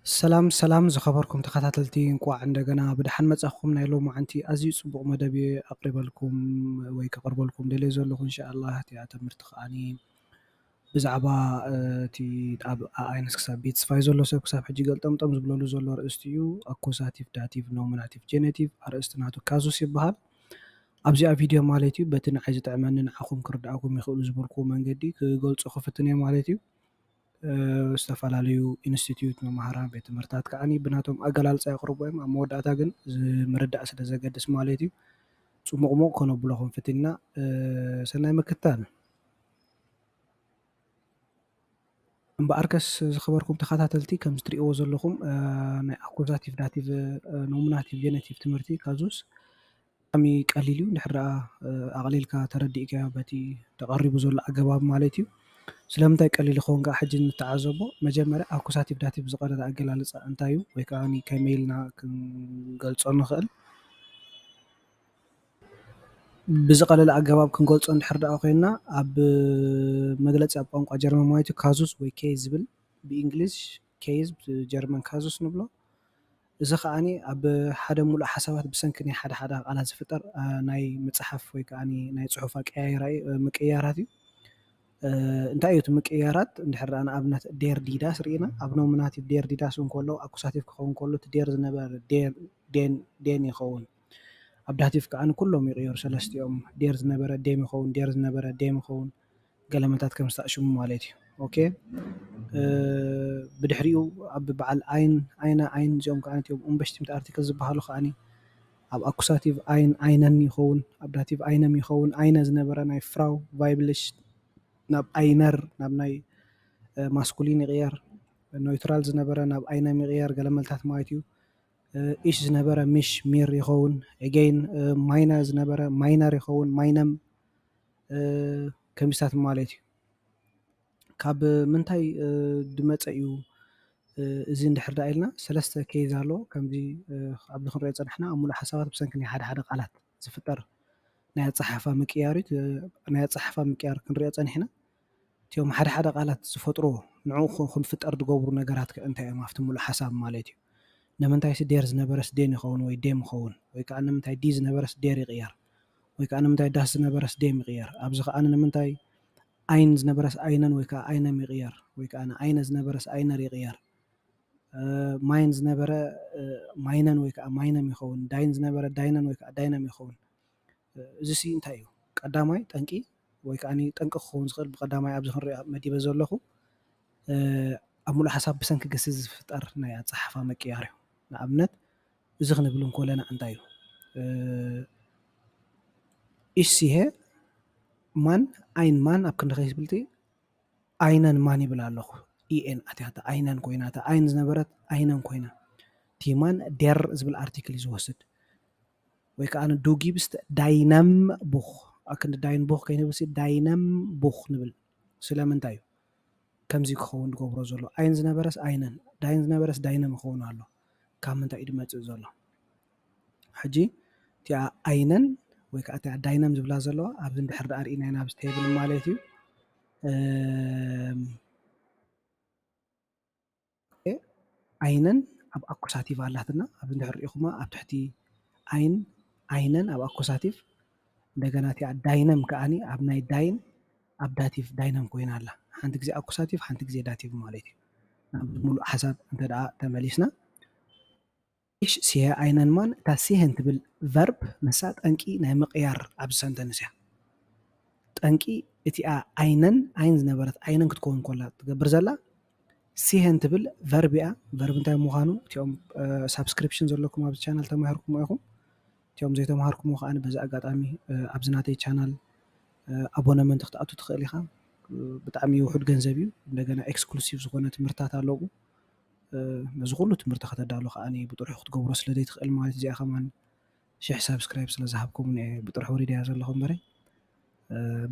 ሰላም ዝኸበርኩም ተኸታተልቲ እንኳዕ እንደገና ብድሓን መጻኹም ናይ ሎሙዓንቲ ኣዝዩ ጽቡቕ መደብ ኣቕሪበልኩም ወይ ከቕርበልኩም ደልየ ዘለኹ እንሻኣላህ እቲኣ ትምህርቲ ከዓኒ ብዛዕባ እቲ ኣብ ኣኣይንስ ክሳብ ቤትስፋይ ዘሎ ሰብ ክሳብ ሕጂ ገልጠምጠም ዝብለሉ ዘሎ ርእስቲ እዩ ኣኩሳቲቭ ዳቲቭ ኖሚናቲቭ ጄኔቲቭ ኣርእስቲ ናቱ ካዙስ ይበሃል። ኣብዚኣ ቪድዮ ማለት እዩ በቲ ንዓይ ዝጥዕመኒ ንዓኹም ክርድኣኩም ይኽእሉ ዝበልክዎ መንገዲ ክገልፆ ክፍትን እየ ማለት እዩ። ዝተፈላለዩ ኢንስቲትዩት መምሃራን ቤት ትምህርታት ከዓኒ ብናቶም ኣገላልፃ የቕርቡ እዮም። ኣብ መወዳእታ ግን ምርዳእ ስለ ዘገድስ ማለት እዩ ፅሙቕሙቕ ከነብለኹም ፍትና ሰናይ ምክትታል። እምበኣርከስ ዝኸበርኩም ተኸታተልቲ ከም ዝትሪእዎ ዘለኹም ናይ ኣኩዛቲቭ ዳቲቭ ኖሚናቲቭ ጄኔቲቭ ትምህርቲ ካዙስ ብጣዕሚ ቀሊል እዩ እንድሕር ደኣ ኣቕሊልካ ተረዲእካ በቲ ተቐሪቡ ዘሎ ኣገባብ ማለት እዩ። ስለምንታይ ቀሊል ይኸውን ከዓ ሕጂ ንተዓዘቦ መጀመርያ ኣኩሳቲቭ ዳቲቭ ዝቐረረ ኣገላልፃ እንታይ እዩ ወይ ከዓ ከመይ ኢልና ክንገልፆ ንኽእል ብዝቐለለ ኣገባብ ክንገልፆ እንድሕር ደኣ ኮይንና ኣብ መግለፂ ኣብ ቋንቋ ጀርመን ማለት እዩ ካዙስ ወይ ኬዝ ዝብል ብእንግሊዝ ኬዝ ብጀርመን ካዙስ ንብሎ እዚ ከዓኒ ኣብ ሓደ ሙሉእ ሓሳባት ብሰንኪ ናይ ሓደ ሓደ ቃላት ዝፍጠር ናይ ምፅሓፍ ወይ ከዓ ናይ ፅሑፍ ምቅያራት እዩ። እንታይ እዩ እቲ ምቅያራት እንድሕር ደኣ ንኣብነት ዴር ዲዳስ ርኢና ኣብ ኖሚናቲቭ ዴር ዲዳስ እንከሎ ኣኩሳቲቭ ክኸውን ከሎ እቲ ዴር ዝነበረ ዴን ይኸውን። ኣብ ዳቲቭ ከዓኒ ኩሎም ይቕየሩ ሰለስቲኦም ዴር ዝነበረ ዴም ይኸውን ዴር ዝነበረ ዴም ይኸውን ገለመታት ከም ዝተኣሽሙ ማለት እዩ። ኦኬ ብድሕሪኡ ኣብ በዓል ኣይን እዚኦም ከዓ እትዮም ኡምበሽቲምቲ ኣርቲክል ዝበሃሉ ከዓኒ ኣብ ኣኩሳቲቭ ኣይነን ይኸውን ኣብ ዳቲቭ ኣይነም ይኸውን ኣይነ ዝነበረ ናይ ፍራው ቫይብልሽ ናብ ኣይነር ናብ ናይ ማስኩሊን ይቕየር ኖይትራል ዝነበረ ናብ ኣይነም ይቕየር ገለመልታት ማለት እዩ። ኢሽ ዝነበረ ሚሽ ሚር ይኸውን ኤጌይን ማይነ ዝነበረ ማይነር ይኸውን ማይነም ከሚስታት ማለት እዩ። ካብ ምንታይ ድመፀ እዩ እዚ እንድሕር ደኣ ኢልና ሰለስተ ኬዝ ኣሎ ከምዚ ኣብዚ ክንሪኦ ፀኒሕና ኣብ ሙሉእ ሓሳባት ብሰንኪ ናይ ሓደ ሓደ ቃላት ዝፍጠር ናይ ኣፀሓሕፋ ምቅያር እዩ። ናይ ኣፀሓሕፋ ምቅያር ክንሪኦ ፀኒሕና እቲኦም ሓደ ሓደ ቃላት ዝፈጥሮ ንዕኡ ክንፍጠር ዝገብሩ ነገራት እንታይ እዮም ኣብቲ ሙሉእ ሓሳብ ማለት እዩ። ንምንታይ ዴር ዝነበረስ ዴን ይኸውን ወይ ዴም ይኸውን ወይ ከዓ ንምንታይ ዲ ዝነበረስ ዴር ይቕየር ወይ ከዓ ንምንታይ ዳስ ዝነበረስ ዴም ይቕየር ኣብዚ ከዓኒ ንምንታይ ኣይን ዝነበረስ ኣይነን ወይ ከዓ ኣይነም ይቕየር ወይ ከዓ ኣይነ ዝነበረስ ኣይነር ይቕየር ማይን ዝነበረ ማይነን ወይ ከዓ ማይነም ይኸውን ዳይን ዝነበረ ዳይነን ወይ ከዓ ዳይነም ይኸውን። እዚ ሲ እንታይ እዩ ቀዳማይ ጠንቂ ወይ ከዓ ጠንቂ ክኸውን ዝኽእል ብቀዳማይ ኣብዚ ክንሪኦ መዲበ ዘለኹ ኣብ ሙሉእ ሓሳብ ብሰንኪ ገሲ ዝፍጠር ናይ ኣፀሓሕፋ ምቅያር እዩ። ንኣብነት እዚ ክንብል እንከለና እንታይ እዩ ኢሽ ሲሄ ማን ኣይን ማን ኣብ ክንዲ ከይስብልቲ ኣይነን ማን ይብል ኣለኹ ኢኤን ኣትያታ ኣይነን ኮይና እታ ኣይን ዝነበረት ኣይነን ኮይና ቲማን ዴር ዝብል ኣርቲክል እዩ ዝወስድ ወይ ከዓ ዱ ጊብስት ዳይነም ቡኽ ኣብ ክንዲ ዳይን ቡኽ ከይንብል ዳይነም ቡኽ ንብል ስለምንታይ እዩ ከምዚ ክኸውን ዝገብሮ ዘሎ ኣይን ዝነበረስ ኣይነን ዳይን ዝነበረስ ዳይነም ክኸውን ኣሎ ካብ ምንታይ እዩ ድመፅእ ዘሎ ሕጂ እቲኣ ኣይነን ወይ ከዓ እቲኣ ዳይነም ዝብላ ዘለዋ ኣብዚ እንድሕር ደኣ ርኢና ኢና ኣብዚ ቴብል ማለት እዩ ኣይነን ኣብ ኣኩሳቲቭ ኣላትና ኣብ እንድሕር ሪኢኹማ ኣብ ትሕቲ ኣይነን ኣብ ኣኩሳቲቭ እንደገና እቲኣ ዳይነም ከዓኒ ኣብ ናይ ዳይን ኣብ ዳቲቭ ዳይነም ኮይና ኣላ ሓንቲ ግዜ ኣኩሳቲቭ ሓንቲ ግዜ ዳቲቭ ማለት እዩ። ናብ ሙሉእ ሓሳብ እንተደኣ ተመሊስና ኢሽ ሲሄ ኣይነን ማን እታ ሲሄን ትብል ቨርብ ንሳ ጠንቂ ናይ ምቕያር ኣብዚ ሰንተንስ እያ ጠንቂ እቲኣ ኣይነን ኣይን ዝነበረት ኣይነን ክትከውን ኮላ ትገብር ዘላ ሲሄን ትብል ቨርብ እያ ቨርብ እንታይ ምዃኑ እቲኦም ሳብስክሪፕሽን ዘለኩም ኣብዚ ቻናል ተማሂርኩም ኢኹም እቲኦም ዘይተማሃርኩሞ ከዓኒ በዚ ኣጋጣሚ ኣብዚ ናተይ ቻናል ኣቦነመንት ክትኣቱ ትኽእል ኢኻ ብጣዕሚ ውሑድ ገንዘብ እዩ እንደገና ኤክስክሉሲቭ ዝኾነ ትምህርትታት ኣለዉ ነዚ ኩሉ ትምህርቲ ከተዳሉ ከዓኒ ብጥርሑ ክትገብሮ ስለዘይትኽእል ማለት እዚኣ ከማን 1000 ሳብስክራይብ ስለዝሃብኩም ብጥርሑ ወሪድያ ዘለኹ እምበረ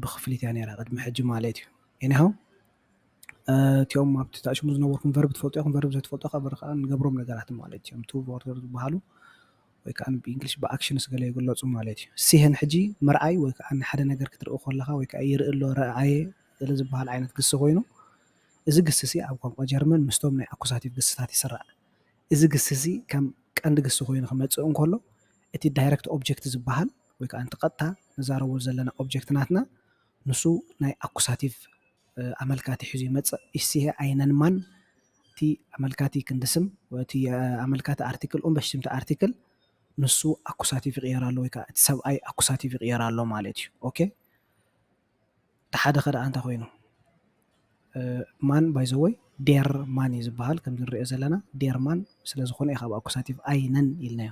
ብክፍሊት እያ ነይራ ቅድሚ ሕጂ ማለት እዩ ኤኒሃው እቲኦም ኣብቲ ተኣሽሙ ዝነበርኩም ቨርብ ትፈልጡ ኢኹም ቨርብ ዘይትፈልጡ ከዓ ንገብሮም ነገራት ማለት እዮም ቱ ቨርብ ዝበሃሉ ወይ ከዓ ብእንግሊሽ ብኣክሽንስ ገለ ይግለፁ ማለት እዩ። ሲሄን ሕጂ ምርኣይ ወይ ከዓ ሓደ ነገር ክትርኢ ከለካ ወይ ከዓ ይርኢ ኣሎ ረኣየ ዝበሃል ዓይነት ግሲ ኮይኑ እዚ ግሲ እዚ ኣብ ቋንቋ ጀርመን ምስቶም ናይ ኣኩሳቲቭ ግስታት ይስራዕ እዚ ግስ እዚ ከም ቀንዲ ግስ ኮይኑ ክመጽእ እንከሎ እቲ ዳይረክት ኦብጀክት ዝበሃል ወይ ከዓ እቲ ቀጥታ ንዛረቦ ዘለና ኦብጀክት ናትና ንሱ ናይ አኩሳቲቭ ኣመልካቲ ሒዙ ይመጽእ እሲሄ ኣይነን ማን እቲ ኣመልካቲ ክንድስም እቲ ኣመልካቲ ኣርቲክል በሽምቲ ኣርቲክል ንሱ አኩሳቲቭ ይቕየር ኣሎ ወይ ከዓ እቲ ሰብኣይ አኩሳቲቭ ይቕየር ኣሎ ማለት እዩ ኦኬ ተሓደ ኸ ደኣ እንታይ ኮይኑ ማን ባይ ዘ ወይ ዴር ማን እዩ ዝበሃል ከም ንሪኦ ዘለና ዴር ማን ስለ ዝኾነ እዩ ካብ አኩሳቲቭ ኣይነን ኢልናዮ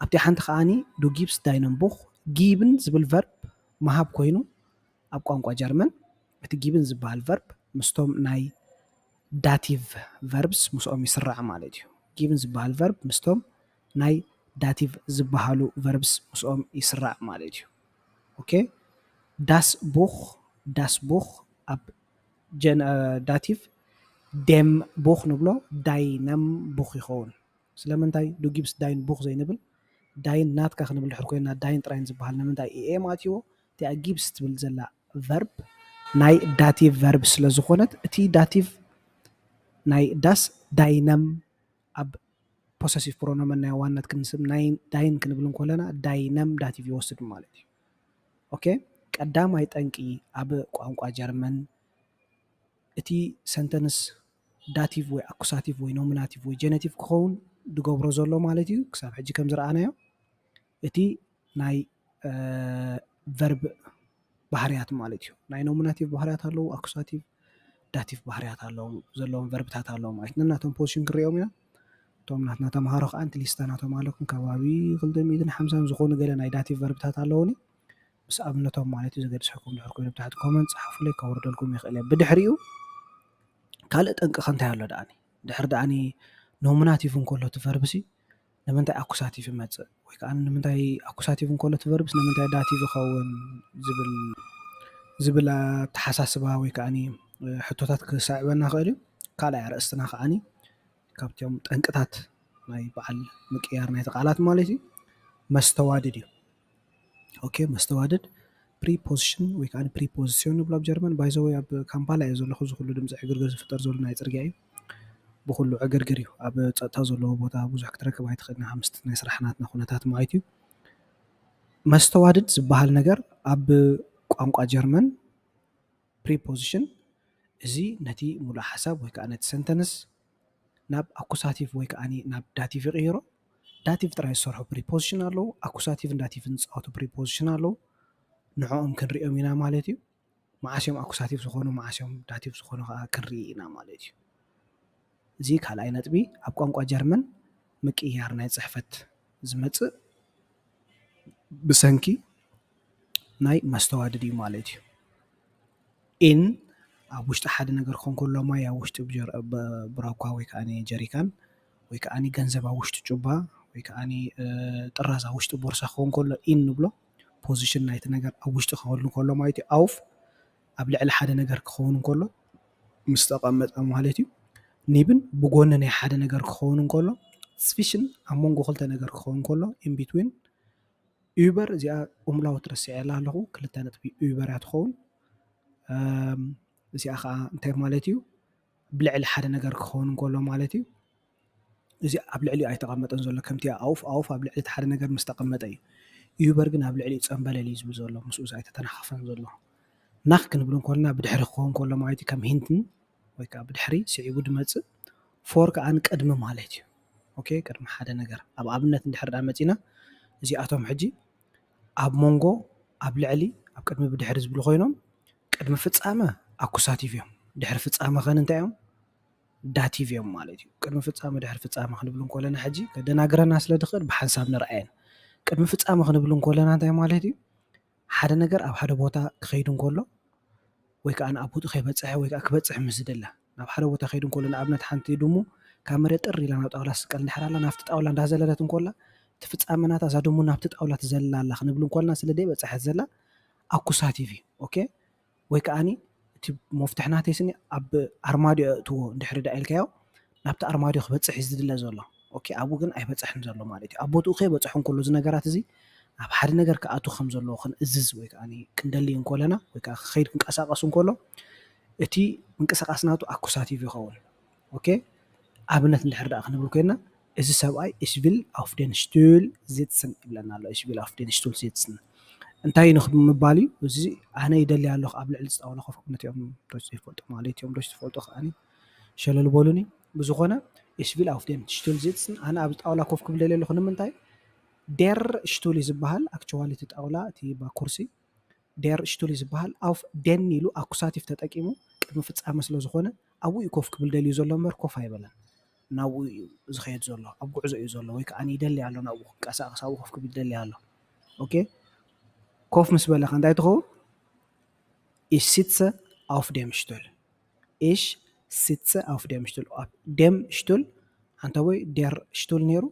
ኣብቲ ሓንቲ ከዓኒ ዱ ጊብስ ዳይነም ቡኽ ጊብን ዝብል ቨርብ መሃብ ኮይኑ ኣብ ቋንቋ ጀርመን እቲ ጊብን ዝበሃል ቨርብ ምስቶም ናይ ዳቲቭ ቨርብስ ምስኦም ይስራዕ ማለት እዩ ጊብን ዝበሃል ቨርብ ምስቶም ናይ ዳቲቭ ዝበሃሉ ቨርብስ ምስኦም ይስራዕ ማለት እዩ ኦኬ ዳስ ቡኽ ኣብ ዳቲቭ ደም ቡኽ ንብሎ ዳይነም ቡኽ ይኸውን ስለምንታይ ዱ ጊብስ ዳይን ቡኽ ዘይንብል ዳይን ናትካ ክንብል ድሕር ኮይና ዳይን ጥራይን ዝበሃል ንምንታይ ኢኤ ማትይዎ እቲኣ ጊብስ ትብል ዘላ ቨርብ ናይ ዳቲቭ ቨርብ ስለ ዝኾነት እቲ ዳቲቭ ናይ ዳስ ዳይነም ኣብ ፖሰሲቭ ፕሮኖመን ናይ ዋናት ክንስብ ናይ ዳይን ክንብል እንከለና ዳይነም ዳቲቭ ይወስድ ማለት እዩ ኦኬ ቀዳማይ ጠንቂ ኣብ ቋንቋ ጀርመን እቲ ሰንተንስ ዳቲቭ ወይ አኩሳቲቭ ወይ ኖሚናቲቭ ወይ ጀነቲቭ ክኸውን ድገብሮ ዘሎ ማለት እዩ ክሳብ ሕጂ ከም ዝረኣናዮ እቲ ናይ ቨርብ ባህርያት ማለት እዩ ናይ ኖሚናቲቭ ባህርያት ኣለዉ አኩሳቲቭ ዳቲቭ ባህርያት ኣለዉ ዘለዎም ቨርብታት ኣለዉ ማለት ነናቶም ፖዚሽን ክሪኦም ኢና እቶም ናትና ተምሃሮ ከዓንቲ ሊስታ ናቶም ኣለኩም ከባቢ 250 ዝኾኑ ገለ ናይ ዳቲቭ ቨርብታት ኣለዉኒ ምስ ኣብነቶም ማለት እዩ ዘገድስኩም ድሕር ኮይኑ ብታሕቲ ኮመንት ፀሓፉለይ ከወርደልኩም ይኽእል እየ ብድሕሪኡ ካልእ ጠንቂ ከ እንታይ ኣሎ ደኣኒ ድሕሪ ደኣኒ ኖሚናቲቭ እንከሎ እቲ ቨርብሲ ንምንታይ አኩሳቲቭ ይመጽእ ወይ ከዓ ንምንታይ አኩሳቲቭ እንከሎ እቲ ቨርብስ ንምንታይ ዳቲቭ ይኸውን ዝብል ተሓሳስባ ወይ ከዓኒ ሕቶታት ክሳዕበና ክእል እዩ ካልኣይ ኣርእስትና ከዓኒ ካብቶም ጠንቅታት ናይ በዓል ምቅያር ናይቲ ቃላት ማለት እዩ መስተዋድድ እዩ ኦኬ መስተዋድድ ፕሪፖዚሽን ወይ ከዓ ፕሪፖዚሽን ንብሎ ኣብ ጀርመን ባይ ዘ ወይ ኣብ ካምፓላ እየ ዘለኹ እዚ ኩሉ ድምፂ ዕግርግር ዝፍጠር ዘሎ ናይ ፅርግያ እዩ ብኩሉ ዕግርግር እዩ ኣብ ፀጥታ ዘለዎ ቦታ ብዙሕ ክትረክብ ኣይትኽእልን ሓምስቲ ናይ ስራሕናትና ኩነታት ማለት እዩ መስተዋድድ ዝበሃል ነገር ኣብ ቋንቋ ጀርመን ፕሪፖዚሽን እዚ ነቲ ሙሉእ ሓሳብ ወይ ከዓ ነቲ ሰንተንስ ናብ አኩሳቲቭ ወይ ከዓኒ ናብ ዳቲቭ ይቕይሮ ዳቲቭ ጥራይ ዝሰርሑ ፕሪፖዚሽን ኣለዉ አኩሳቲቭን ዳቲቭን ዝፃወቱ ፕሪፖዚሽን ኣለዉ ንዕኦም ክንሪኦም ኢና ማለት እዩ መዓስዮም አኩሳቲቭ ዝኾኑ መዓስዮም ዳቲቭ ዝኾኑ ከዓ ክንርኢ ኢና ማለት እዩ እዚ ካልኣይ ነጥቢ ኣብ ቋንቋ ጀርመን ምቅያር ናይ ፅሕፈት ዝመፅእ ብሰንኪ ናይ መስተዋድድ እዩ ማለት እዩ ኢን ኣብ ውሽጢ ሓደ ነገር ክኾን ከሎ ማይ ኣብ ውሽጢ ብራኳ ወይ ከዓኒ ጀሪካን ወይ ከዓኒ ገንዘብ ኣብ ውሽጢ ጩባ ወይ ከዓኒ ጥራዝ ኣብ ውሽጢ ቦርሳ ክኸውን ከሎ ኢን ንብሎ ፖዚሽን ናይቲ ነገር ኣብ ውሽጢ ክኸውን ከሎ ማለት እዩ ኣውፍ ኣብ ልዕሊ ሓደ ነገር ክኸውን ከሎ ምስ ተቐመጠ ማለት እዩ ኒብን ብጎኒ ናይ ሓደ ነገር ክኸውን ከሎ ስፊሽን ኣብ መንጎ ክልተ ነገር ክኸውን ከሎ ኢን ቢትዊን ዩበር እዚኣ ኡምላውት ረሲዐላ ኣለኹ ክልተ ነጥቢ ዩበር እያ ትኸውን እዚኣ ከዓ እንታይ ማለት እዩ ብልዕሊ ሓደ ነገር ክኸውን ከሎ ማለት እዩ እዚ ኣብ ልዕሊ ኣይተቐመጠን ዘሎ ከምቲ ኣውፍ ኣብ ልዕሊ ሓደ ነገር ምስ ተቐመጠ እዩ ዩበር ግን ኣብ ልዕሊ ፀንበለል እዩ ዝብል ዘሎ ምስኡ ኣይተተናኻፈን ዘሎ ናኽ ክንብል ከለና ብድሕሪ ክኸውን ከሎ ማለት እዩ ከም ሂንትን ወይ ከዓ ብድሕሪ ስዒቡ ድመፅእ ፎር ከዓ ንቅድሚ ማለት እዩ ኦኬ ቅድሚ ሓደ ነገር ኣብ ኣብነት እንድሕር ዳ መፂና እዚኣቶም ሕጂ ኣብ መንጎ ኣብ ልዕሊ ኣብ ቅድሚ ብድሕሪ ዝብሉ ኮይኖም ቅድሚ ፍጻመ አኩሳቲቭ እዮም ድሕሪ ፍጻመ ኸ እንታይ እዮም ዳቲቭ እዮም ማለት እዩ ቅድሚ ፍጻመ ድሕሪ ፍጻመ ክንብል ከለና ሕጂ ከደናግረና ስለ ድኽእል ብሓንሳብ ንርአየን ቅድሚ ፍጻመ ክንብል ከለና እንታይ ማለት እዩ ሓደ ነገር ኣብ ሓደ ቦታ ክኸይድ ከሎ ወይ ከዓ ኣብ ቦቱ ከይበፅሕ ወይ ከዓ ክበፅሕ ምስ ዝደለ ናብ ሓደ ቦታ ከይድ ከሎ ንኣብነት ሓንቲ ድሙ ካብ መሬት ጥሪ ኢላ ናብ ጣውላ ስቀል እንድሕር ኣላ ናብቲ ጣውላ እንዳዘለለት እንከላ እቲ ፍጻመ ናታ እዛ ድሙ ናብቲ ጣውላ ትዘልላ ኣላ ክንብል ከለና ስለ ደይ በፅሐት ዘላ አኩሳቲቭ እዩ ኦኬ ወይ ከዓኒ እቲ መፍትሕናተይ ስኒ ኣብ ኣርማድዮ እትዎ እንድሕሪ ዳ ኢልካዮ ናብቲ ኣርማድዮ ክበፅሕ እዩ ዝድለ ዘሎ ኦኬ ኣብኡ ግን ኣይበፅሕን ዘሎ ማለት እዩ ኣብ ቦትኡ ከይበፅሑ ከሎ እዚ ነገራት እዚ ኣብ ሓደ ነገር ከኣቱ ከም ዘለዎ ክንእዝዝ ወይ ከዓኒ ክንደሊ ከለና ወይ ከዓ ክኸይድ ክንቀሳቀሱ ከሎ እቲ ምንቅስቃስ ናቱ አኩሳቲቭ ይኸውን ኦኬ ኣብነት እንድሕር ደኣ ክንብል ኮይና እዚ ሰብኣይ ich will auf den Stuhl sitzen ይብለና ኣሎ ich will auf den Stuhl sitzen እንታይ ንክምባል እዩ እዚ ኣነ ይደሊ ኣለኹ ኣብ ልዕሊ ጣውላ ኮፍ ክብል ነቲኦም ዶች ይፈልጡ ማለት እዮም ዶች ትፈልጡ ከዓኒ ሸለል በሉኒ ብዝኾነ ich will auf den Stuhl sitzen ኣነ ኣብ ጣውላ ኮፍ ክብል ደሊ ኣለኹ ንምንታይ der Stuhl ዝበሃል ኣክቹዋሊ እቲ ጣውላ እቲ ኩርሲ der Stuhl ዝበሃል auf den ኢሉ ኣኩሳቲቭ ተጠቂሙ ቅድሚ ፍጻመ ስለ ዝኾነ ኣብኡ ኮፍ ክብል ደልዩ ዘሎ እምበር ኮፍ ኣይበለን ናብኡ እዩ ዝኸይድ ዘሎ ኣብ ጉዕዞ እዩ ዘሎ ወይ ከዓ ይደሊ ኣሎ ናብኡ ክንቀሳቐስ ኣብኡ ኮፍ ክብል ደሊ ኣሎ ኦኬ ኮፍ ምስ በለኻ እንታይ ትኸውን ich sitze auf dem Stuhl ich sitze auf dem Stuhl dem Stuhl አንተ ወይ der Stuhl ነይሩ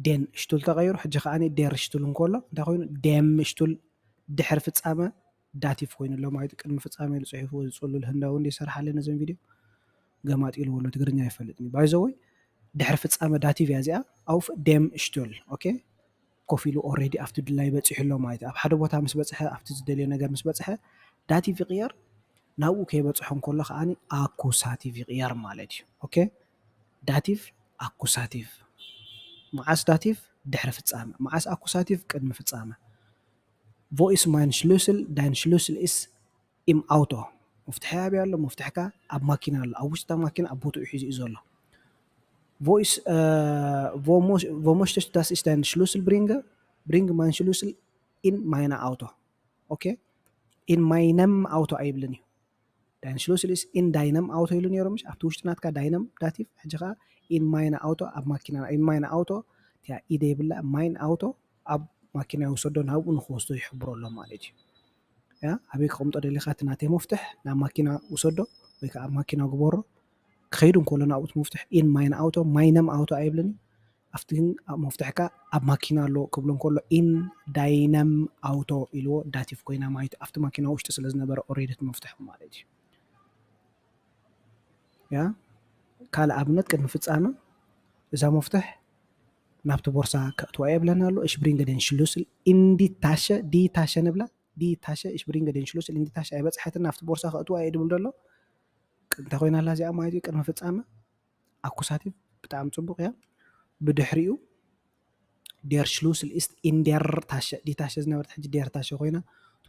den Stuhl ተቐይሩ ሕጂ ከዓኒ der Stuhl እንከሎ እንታይ ኮይኑ dem Stuhl ድሕሪ ፍጻመ ዳቲቭ ኮይኑ ኣሎ ማለት ቅድሚ ፍጻመ ኢሉ ጽሒፉ ዝጽልል ህንዳዊ እንዲ ሰርሓለና ዘን ቪድዮ ገማጥ ኢሉ ወሎ ትግርኛ አይፈልጥኒ ባይ ዘ ወይ ድሕሪ ፍጻመ ዳቲቭ እያ እዚኣ auf dem Stuhl ኦኬ ኮፍ ኢሉ ኦልሬዲ ኣብቲ ድላይ በፂሑ ኣሎ ማለት ኣብ ሓደ ቦታ ምስ በፅሐ ኣብቲ ዝደልዮ ነገር ምስ በፅሐ ዳቲቭ ይቕየር ናብኡ ከይበፅሖ እንከሎ ከዓኒ ኣኩሳቲቭ ይቕየር ማለት እዩ ኦኬ ዳቲቭ ኣኩሳቲቭ መዓስ ዳቲቭ ድሕሪ ፍጻመ መዓስ ኣኩሳቲቭ ቅድሚ ፍጻመ wo ist mein Schlüssel dein Schlüssel ist im Auto مفتاح ያብያ ኣሎ መፍትሕካ ኣብ ማኪና ኣሎ ኣብ ውሽጣ ማኪና ኣብ ቦታኡ ሒዙ እዩ ዘሎ wo ist wo möchtest du dass ich deinen Schlüssel bringe meinen Schlüssel in meine Auto okay in meinem Auto ኣይብልን እዩ dein Schlüssel ist in deinem Auto ኢሉ ነይሮም ኣብቲ ውሽጢ ናትካ ዳይነም ዳቲቭ ሕጂ ኸ in meine Auto ኣብ ማኪና in meine Auto ያ ኢደ ይብላ mein Auto ኣብ ማኪና ይወሰዶ ናብኡ ንክወስዶ ይሕብሮ ኣሎ ማለት እዩ ያ ኣበይ ከቕምጦ ደሊኻ እቲ ናተይ መፍትሕ ናብ ማኪና ውሰዶ ወይ ከዓ ኣብ ማኪና ግበሮ ክኸይዱ እንከሎ ናብኡ መፍትሕ in meine Auto meinem Auto ኣይብልን ኣብቲ ግን መፍትሕካ ኣብ ማኪና ኣሎ ክብሎ እንከሎ in deinem Auto ኢልዎ ዳቲቭ ኮይና ማለት ኣብቲ ማኪና ውሽጢ ስለ ዝነበረ ኦልሬዲ እቲ መፍትሕ ማለት እዩ ያ ካልእ ኣብነት ቅድሚ ፍጻመ እዛ መፍትሕ ናብቲ ቦርሳ ከእትዋ የብለና ኣሎ ich bringe den Schlüssel in die Tasche die Tasche ንብላ die Tasche ich bringe den Schlüssel in die Tasche ኣይበፅሐትን ናብቲ ቦርሳ ከእትዋ የድብል ደሎ እንታይ ኮይና ኣላ እዚኣ ማለት እዩ ቅድሚ ፍጻመ ኣኩሳቲቭ ብጣዕሚ ፅቡቕ እያ ብድሕሪኡ der Schlüssel ist in der Tasche die Tasche ዝነበረት ሕጂ der Tasche ኮይና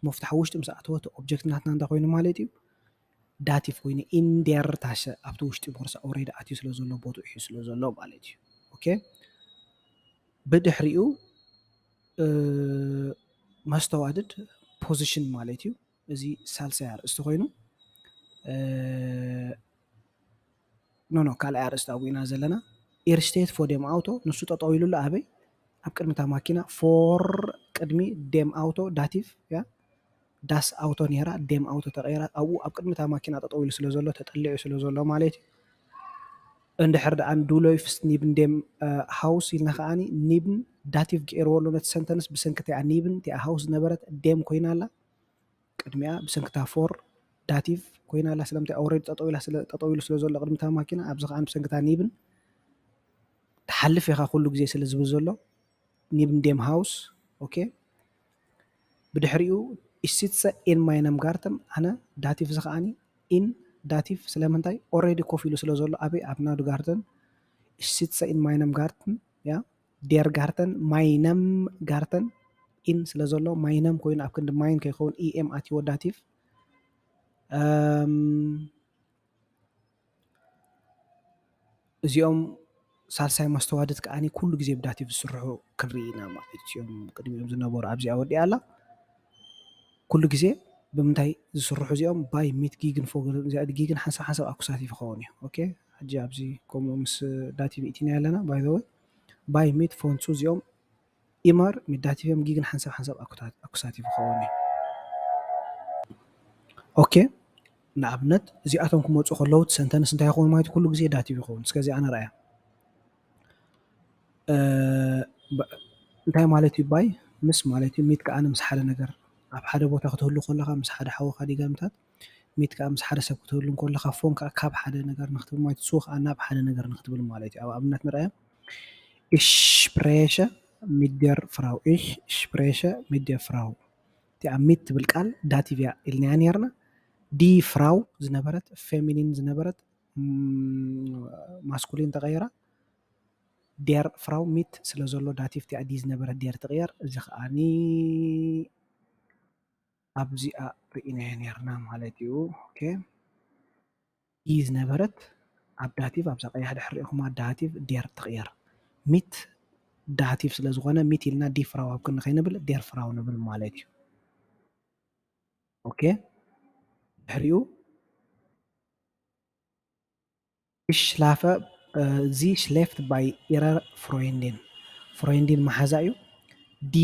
መፍትሕ ውሽጢ ምስ ኣተወ ኦብጀክት ናትና እንታይ ኮይኑ ማለት እዩ ዳቲቭ ኮይኑ in der Tasche ኣብቲ ውሽጢ ቦርሳ ኦልሬዲ ኣትዩ ስለ ዘሎ ቦትኡ ሒዙ ስለ ዘሎ ማለት እዩ ኦኬ ብድሕሪኡ መስተዋድድ ፖዚሽን ማለት እዩ እዚ ሳልሳይ ኣርእስቲ ኮይኑ ኖ ካልኣይ ኣርእስቲ ኣብኡና ዘለና ihr steht vor dem Auto ንሱ ጠጠው ኢሉሎ ኣበይ ኣብ ቅድሚታ ማኪና ፎር ቅድሚ dem Auto ዳቲቭ ያ das Auto ነራ dem Auto ተቐይራ ኣብኡ ኣብ ቅድሚታ ማኪና ጠጠው ኢሉ ስለ ዘሎ ተጠሊዑ ስለ ዘሎ ማለት እዩ እንድሕር ደኣ du läufst neben dem Haus ኢልና ከዓኒ neben ዳቲቭ ገይርዎ ኣሎ ነቲ ሰንተንስ ብሰንኪታ neben እቲኣ ሃውስ ዝነበረት dem ኮይና ኣላ ቅድሚኣ ብሰንኪታ ፎር ዳቲቭ ኮይና ኣላ ስለምንታይ ኦልሬዲ ጠጠው ኢሉ ስለ ዘሎ ቅድሚታ ማኪና ኣብዚ ከዓኒ ብሰንኪታ neben ተሓልፍ ኢኻ ኩሉ ግዜ ስለ ዝብል ዘሎ neben dem Haus ኦኬ ብድሕሪኡ ich sitze in meinem Garten ኣነ ዳቲቭ እዚ ከዓኒ in ዳቲቭ ስለምንታይ ኦልሬዲ ኮፍ ኢሉ ስለ ዘሎ ኣበይ ኣብ ናዱ ጋርተን ich sitze in meinem Garten ያ der Garten meinem Garten in ስለ ዘሎ meinem ኮይኑ ኣብ ክንዲ ማይን ከይኸውን em ኣትይዎ ዳቲቭ እዚኦም ሳልሳይ መስተዋድድ ከዓኒ ኩሉ ግዜ ብዳቲቭ ዝስርሑ ክንርኢና ማለት እዮም ቅድሚኦም ዝነበሩ ኣብዚኣ ወዲኣ ኣላ ኩሉ ግዜ ብምንታይ ዝስርሑ እዚኦም ባይ ሚት ጊግን ፎገል እዚኣ ጊግን ሓንሳብ ኣኩሳቲቭ ይኸውን እዩ ኦኬ ሕጂ ኣብዚ ከምኡ ምስ ዳቲቭ ኢቲና ያለና ባይ ዘ ወይ ባይ ሚት ፎንቱ እዚኦም ኢመር ሚት ዳቲቭም ጊግን ሓንሳብ ኣኩሳቲቭ ይኸውን እዩ ኦኬ ንኣብነት እዚኣቶም ክመፁ ከለዉ ሰንተንስ እንታይ ይኸውን ማለት ኩሉ ግዜ ዳቲቭ ይኸውን እስከዚ ኣነ ረኣያ እንታይ ማለት እዩ ባይ ምስ ማለት እዩ ሚት ከዓነ ምስ ሓደ ነገር ኣብ ሓደ ቦታ ክትህሉ ከለኻ ምስ ሓደ ሓወኻ ዲጋምታት ሚት ከዓ ምስ ሓደ ሰብ ክትህሉ ከለኻ ፎን ከዓ ካብ ሓደ ነገር ንክትብል ማለት እዩ ከዓ ናብ ሓደ ነገር ንክትብል ማለት እዩ ኣብ ኣብነት ንርአያ ich spreche mit der Frau ich spreche mit der Frau እቲኣ ሚት ትብል ቃል ዳቲቭ እያ ኢልና ነርና ዲ ፍራው ዝነበረት ፌሚኒን ዝነበረት ማስኩሊን ተቐይራ ዴር ፍራው ሚት ስለ ዘሎ ዳቲቭ እቲኣ ዲ ዝነበረት ዴር ትቕየር። እዚ ከዓኒ ኣብዚኣ ርኢናዮ ነርና ማለት እዩ። ኦኬ ዲ ዝነበረት ኣብ ዳቲቭ ኣብዛ ቀያሕ ድሕሪ ሪኢኹማ ዳቲቭ ዴር ትቕየር። ሚት ዳቲቭ ስለ ዝኾነ ሚት ኢልና ዲ ፍራው ኣብ ክንዲ ከይንብል ዴር ፍራው ንብል ማለት እዩ። ኦኬ ድሕሪኡ Ich schlafe sie schläft bei ihrer Freundin ፍሮይንዲን መሓዛ እዩ። ዲ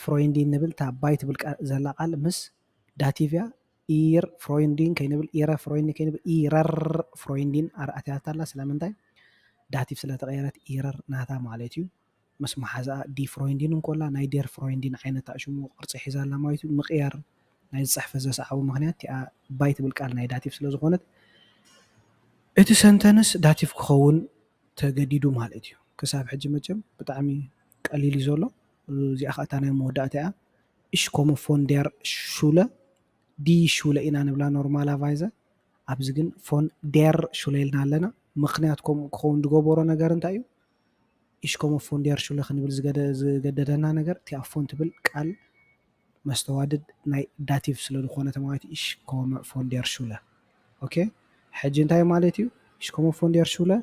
ፍሮይንዲን ንብል እታ ባይ ትብል ዘላ ቃል ምስ ዳቲቭ እያ። ኢር ፍሮይንዲን ከይንብል ኢረ ፍሮይንዲን ከይንብል ኢረር ፍሮይንዲን ኣርኣትያታ ኣላ። ስለምንታይ ዳቲቭ ስለተቐየረት ኢረር ናታ ማለት እዩ። ምስ መሓዛ ዲ ፍሮይንዲን እንኮላ ናይ ዴር ፍሮይንዲን ዓይነት ኣሽሙ ቅርፂ ሒዛ ኣላ ማለት እዩ። ምቕያር ናይ ዝፅሕፈ ዘሰዓቡ ምክንያት እቲኣ ባይ ትብል ቃል ናይ ዳቲቭ ስለ ዝኾነት እቲ ሰንተንስ ዳቲቭ ክኸውን ተገዲዱ ማለት እዩ። ክሳብ ሕጂ መቸም ብጣዕሚ ቀሊል እዩ ዘሎ። እዚኣ ከዓ እታ ናይ መወዳእታ እያ። Ich komme von der Schule ዲ ሹለ ኢና ንብላ ኖርማላቫይዘ። ኣብዚ ግን ፎን ዴር ሹለ ኢልና ኣለና። ምክንያት ከምኡ ክኸውን ዝገበሮ ነገር እንታይ እዩ? Ich komme von der Schule ክንብል ዝገደደና ነገር እቲኣ ፎን ትብል ቃል መስተዋድድ ናይ ዳቲቭ ስለ ዝኾነት ማለት እዩ። Ich komme von der Schule ኦኬ ሕጂ እንታይ ማለት እዩ? Ich komme von der Schule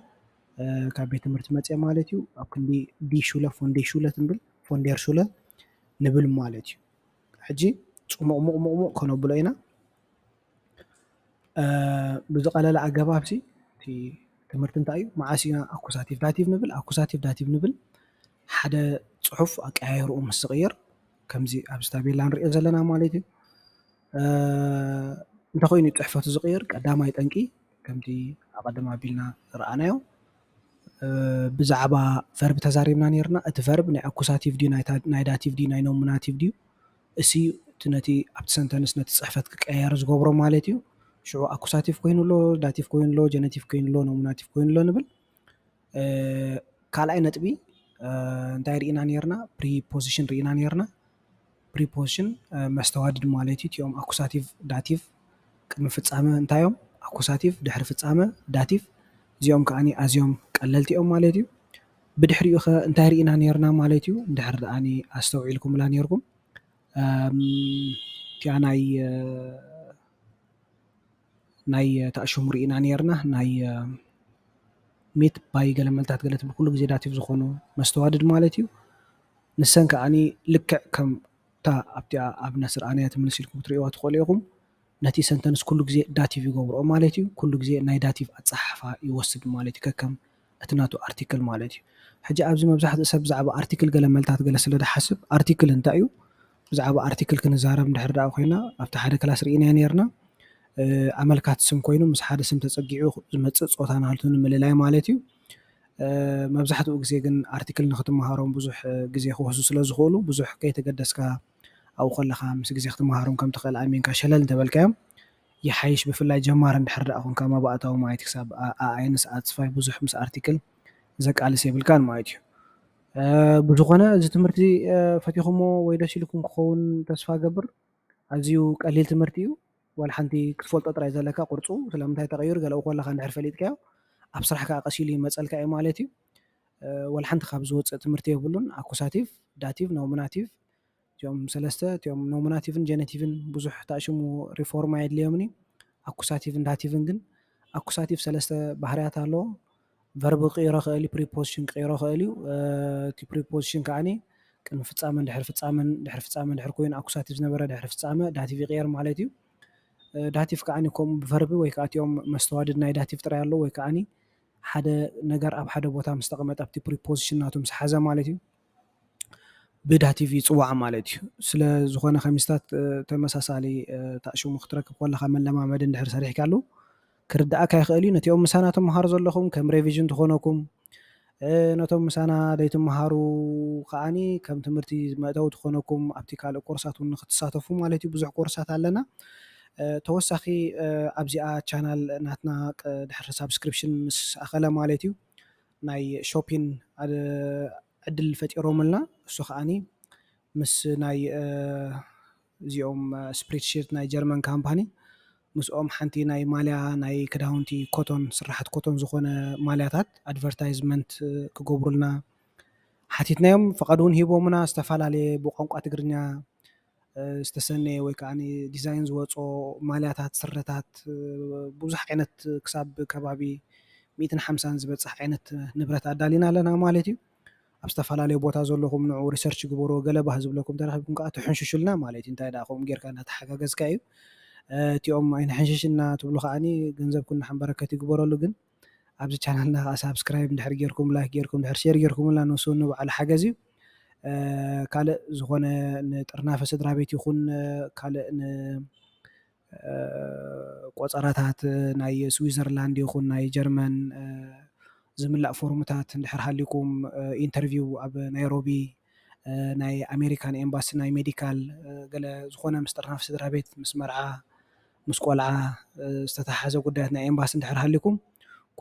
ካብ ቤት ትምህርቲ መፅአ ማለት እዩ። ኣብ ክንዲ ዲ ሹለ ፎን ዴ ሹለ ትንብል ፎን ዴር ሹለ ንብል ማለት እዩ። ሕጂ ፅሙቕ ሙቕሙቕ ከነብሎ ኢና ብዝቐለለ ኣገባብ ሲ እቲ ትምህርቲ እንታይ እዩ? መዓስ ኢና ኣኩሳቲቭ ዳቲቭ ንብል? ኣኩሳቲቭ ዳቲቭ ንብል ሓደ ፅሑፍ ኣቀያይርኡ ምስ ዝቕየር ከምዚ ኣብዚ ታቤላ ንሪኦ ዘለና ማለት እዩ። እንተኮይኑ ፅሕፈቱ ዝቕየር ቀዳማይ ጠንቂ ከምቲ ኣቐድማ ኣቢልና ረኣናዮ ብዛዕባ ቨርብ ተዛሪብና ነርና። እቲ ቨርብ ናይ ኣኩሳቲቭ ድዩ ናይ ዳቲቭ ድዩ ናይ ኖሚናቲቭ ድዩ እሲ እቲ ነቲ ኣብቲ ሰንተንስ ነቲ ፅሕፈት ክቀየር ዝገብሮ ማለት እዩ። ሽዑ ኣኩሳቲቭ ኮይኑሎ ዳቲቭ ኮይኑሎ ጀነቲቭ ኮይኑሎ ኖሚናቲቭ ኮይኑሎ ንብል። ካልኣይ ነጥቢ እንታይ ርኢና ነርና? ፕሪፖዚሽን ርኢና ነርና። ፕሪፖዚሽን መስተዋድድ ማለት እዩ። እቲኦም ኣኩሳቲቭ ዳቲቭ ቅድሚ ፍፃመ እንታዮም ኣኩሳቲቭ ድሕሪ ፍፃመ ዳቲቭ እዚኦም ከዓኒ ኣዝዮም ቀለልቲ እዮም ማለት እዩ። ብድሕሪኡ ኸ እንታይ ርኢና ነርና ማለት እዩ? ድሕሪ ድኣኒ ኣስተውዒልኩምላ ነርኩም እቲኣ ናይ ተኣሽሙ ርኢና ነርና። ናይ ሜት ባይ ገለመልታት ገለ ትብል ኩሉ ግዜ ዳቲቭ ዝኾኑ መስተዋድድ ማለት እዩ። ንሰን ከዓኒ ልክዕ ከም እታ ኣብቲኣ ኣብ ነስርኣናያ ትምልስ ኢልኩም ክትሪእዋ ትኽእሉ ኢኹም። ነቲ ሰንተንስ ኩሉ ግዜ ዳቲቭ ይገብርኦ ማለት እዩ። ኩሉ ግዜ ናይ ዳቲቭ ኣፀሓሕፋ ይወስድ ማለት እዩ። ከከም እቲ ናቱ ኣርቲክል ማለት እዩ። ሕጂ ኣብዚ መብዛሕትኡ ሰብ ብዛዕባ ኣርቲክል ገለመልታት ገለ ስለ ዝሓስብ ኣርቲክል እንታይ እዩ? ብዛዕባ ኣርቲክል ክንዛረብ እንድሕር ዳኣ ኮይና ኣብቲ ሓደ ክላስ ርኢና ነርና። ኣመልካት ስም ኮይኑ ምስ ሓደ ስም ተፀጊዑ ዝመፅእ ፆታ ናቱ ንምልላይ ማለት እዩ። መብዛሕትኡ ግዜ ግን ኣርቲክል ንክትመሃሮም ብዙሕ ግዜ ክወስዱ ስለ ዝኽእሉ ብዙሕ ከይተገደስካ ኣብኡ ከለካ ምስ ግዜ ክትመሃሮም ከም ትኽእል ኣሚንካ ሸለል እንተበልካዮም ይሓይሽ። ብፍላይ ጀማር እንድሕር ዳኣ ኮንካ መባእታዊ ማለት ክሳብ ኣኣይንስ ኣፅፋይ ብዙሕ ምስ ኣርቲክል ዘቃልስ የብልካን ማለት እዩ። ብዝኾነ እዚ ትምህርቲ ፈቲኹሞ ወይ ደስ ኢልኩም ክኸውን ተስፋ ገብር። ኣዝዩ ቀሊል ትምህርቲ እዩ። ዋላ ሓንቲ ክትፈልጦ ጥራይ ዘለካ ቁርፁ ስለምንታይ ተቐይሩ ገለኡ ከለካ እንድሕር ፈሊጥካዮ ኣብ ስራሕካ ቀሲሉ ይመፀልካ እዩ ማለት እዩ። ዋላ ሓንቲ ካብ ዝወፅእ ትምህርቲ የብሉን። ኣኩሳቲቭ ዳቲቭ ኖሚናቲቭ እዚኦም ሰለስተ እቲኦም ኖሚናቲቭን ጀነቲቭን ብዙሕ ተኣሽሙ ሪፎርማ የድልዮምኒ። ኣኩሳቲቭን ዳቲቭን ግን ኣኩሳቲቭ ሰለስተ ባህርያት ኣለዎ። ቨርብ ክቅይሮ ክእል እዩ፣ ፕሪፖዚሽን ክቅይሮ ክእል እዩ። እቲ ፕሪፖዚሽን ከዓኒ ቅድሚ ፍፃመን ድሕሪ ፍፃመን ድሕሪ ፍፃመ ድሕሪ ኮይኑ ኣኩሳቲቭ ዝነበረ ድሕሪ ፍፃመ ዳቲቭ ይቅየር ማለት እዩ። ዳቲቭ ከዓኒ ከምኡ ብቨርቢ ወይ ከዓ እቲኦም መስተዋድድ ናይ ዳቲቭ ጥራይ ኣሎ ወይ ከዓኒ ሓደ ነገር ኣብ ሓደ ቦታ ምስ ተቐመጠ ኣብቲ ፕሪፖዚሽን ናቱ ምስ ሓዘ ማለት እዩ ብዳቲቭ ይፅዋዕ ማለት እዩ። ስለ ዝኾነ ከሚስታት ተመሳሳሊ ተኣሽሙ ክትረክብ ከለካ መለማመዲ እንድሕር ሰሪሕካሉ ክርዳእካ ይኽእል እዩ። ነቲኦም ምሳና ትመሃሩ ዘለኹም ከም ሬቪዥን ትኾነኩም፣ ነቶም ምሳና ደይትመሃሩ ከዓኒ ከም ትምህርቲ መእተዊ ትኾነኩም ኣብቲ ካልእ ኮርሳት እውን ንክትሳተፉ ማለት እዩ። ብዙሕ ኮርሳት ኣለና። ተወሳኺ ኣብዚኣ ቻናል ናትና ድሕሪ ሳብስክሪፕሽን ምስ ኣኸለ ማለት እዩ ናይ ሾፒን ዕድል ፈጢሮምልና እሱ ከዓኒ ምስ ናይ እዚኦም ስፕሪድሺት ናይ ጀርመን ካምፓኒ ምስኦም ሓንቲ ናይ ማልያ ናይ ክዳውንቲ ኮቶን ስራሓት ኮቶን ዝኾነ ማልያታት ኣድቨርታይዝመንት ክገብሩልና ሓቲትናዮም ፈቐድ እውን ሂቦሙና ዝተፈላለየ ብቋንቋ ትግርኛ ዝተሰነየ ወይ ከዓኒ ዲዛይን ዝወፆ ማልያታት ስረታት ብዙሕ ዓይነት ክሳብ ከባቢ 150 ዝበፅሕ ዓይነት ንብረት ኣዳሊና ኣለና ማለት እዩ ኣብ ዝተፈላለዩ ቦታ ዘለኹም ንዑ ሪሰርች ግበሮ ገለ ባህ ዝብለኩም ተረኺብኩም ከዓ ትሕንሽሹልና ማለት እዩ እንታይ ደኣ ከምኡ ጌርካ እናተሓጋገዝካ እዩ እቲኦም ኣይንሕንሽሽና ትብሉ ከዓኒ ገንዘብኩም ንሓንበረከት ይግበረሉ ግን ኣብዚ ቻናልና ከዓ ሳብስክራይብ እንድሕር ጌርኩም ላይክ ጌርኩም እንድሕር ሼር ጌርኩምላ ንሱ ንባዕሉ ሓገዝ እዩ ካልእ ዝኾነ ንጥርናፈ ስድራ ቤት ይኹን ካልእ ቆፀራታት ናይ ስዊዘርላንድ ይኹን ናይ ጀርመን ዝምላእ ፎርምታት እንድሕር ሃሊኩም ኢንተርቪው ኣብ ናይሮቢ ናይ ኣሜሪካን ኤምባሲ ናይ ሜዲካል ገለ ዝኾነ ምስ ጥርናፈ ስድራ ቤት ምስ መርዓ ምስ ቆልዓ ዝተተሓሓዘ ጉዳያት ናይ ኤምባሲ እንድሕር ሃሊኩም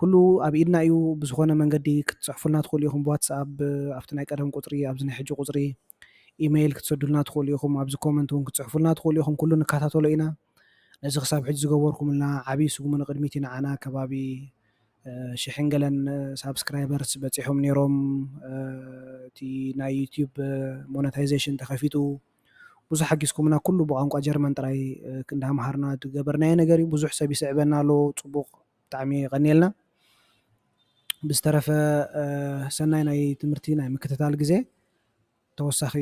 ኩሉ ኣብ ኢድና እዩ ብዝኾነ መንገዲ ክትፅሕፉልና ትኽእሉ ኢኹም ብዋትስኣፕ ኣብቲ ናይ ቀደም ቁፅሪ ኣብዚ ናይ ሕጂ ቁፅሪ ኢሜይል ክትሰዱልና ትኽእሉ ኢኹም ኣብዚ ኮመንት እውን ክትፅሕፉልና ትኽእሉ ኢኹም ኩሉ ንከታተሎ ኢና ነዚ ክሳብ ሕጂ ዝገበርኩምልና ዓብዪ ስጉሙ ንቅድሚት ንዓና ከባቢ ሽሕን ገለን ሳብስክራይበርስ በፂሖም ነይሮም እቲ ናይ ዩቲዩብ ሞኔታይዜሽን ተኸፊቱ ብዙሕ ሓጊዝኩምና ኩሉ ብቋንቋ ጀርመን ጥራይ እንዳምሃርና ትገበርናዮ ነገር እዩ ብዙሕ ሰብ ይስዕበና ኣሎ ፅቡቕ ብጣዕሚ ቀኒልና ብዝተረፈ ሰናይ ናይ ትምህርቲ ናይ ምክትታል ግዜ ተወሳኺ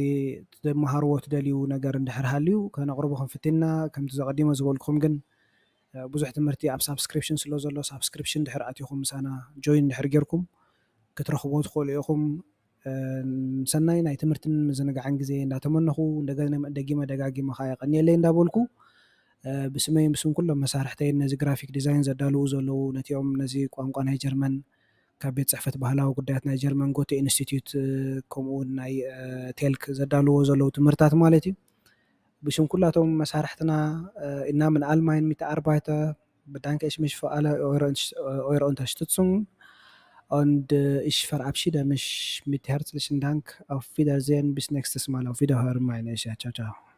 ትመሃርዎ ትደልዩ ነገር እንድሕር ሃልዩ ከነቕርቦ ክንፍትና ከምቲ ዘቐዲሞ ዝበልኩኹም ግን ብዙሕ ትምህርቲ ኣብ ሳብስክሪፕሽን ስለ ዘሎ ሳብስክሪፕሽን ድሕር ኣትኹም ምሳና ጆይን ድሕር ጌርኩም ክትረኽቦ ትኽእሉ ኢኹም ሰናይ ናይ ትምህርትን ምዝንጋዕን ግዜ እንዳተመነኹ እንደገና ደጊመ ደጋጊመ ከዓ የቀኒየለይ እንዳበልኩ ብስመይ ምስም ኩሎም መሳርሕተይ ነዚ ግራፊክ ዲዛይን ዘዳልዉ ዘለዉ ነቲኦም ነዚ ቋንቋ ናይ ጀርመን ካብ ቤት ፅሕፈት ባህላዊ ጉዳያት ናይ ጀርመን ጎቴ ኢንስቲትዩት ከምኡውን ናይ ቴልክ ዘዳልዎ ዘለዉ ትምህርታት ማለት እዩ ብሽም ኩላቶም መሳርሕትና ኢና ምን ኣልማይን ሚተ ኣርባይተ bedanke ich mich für alle eure Unterstützung und ich verabschiede mich mit herzlichen Dank auf Wiedersehen bis nächstes Mal auf Wiederhören meine ich ciao ciao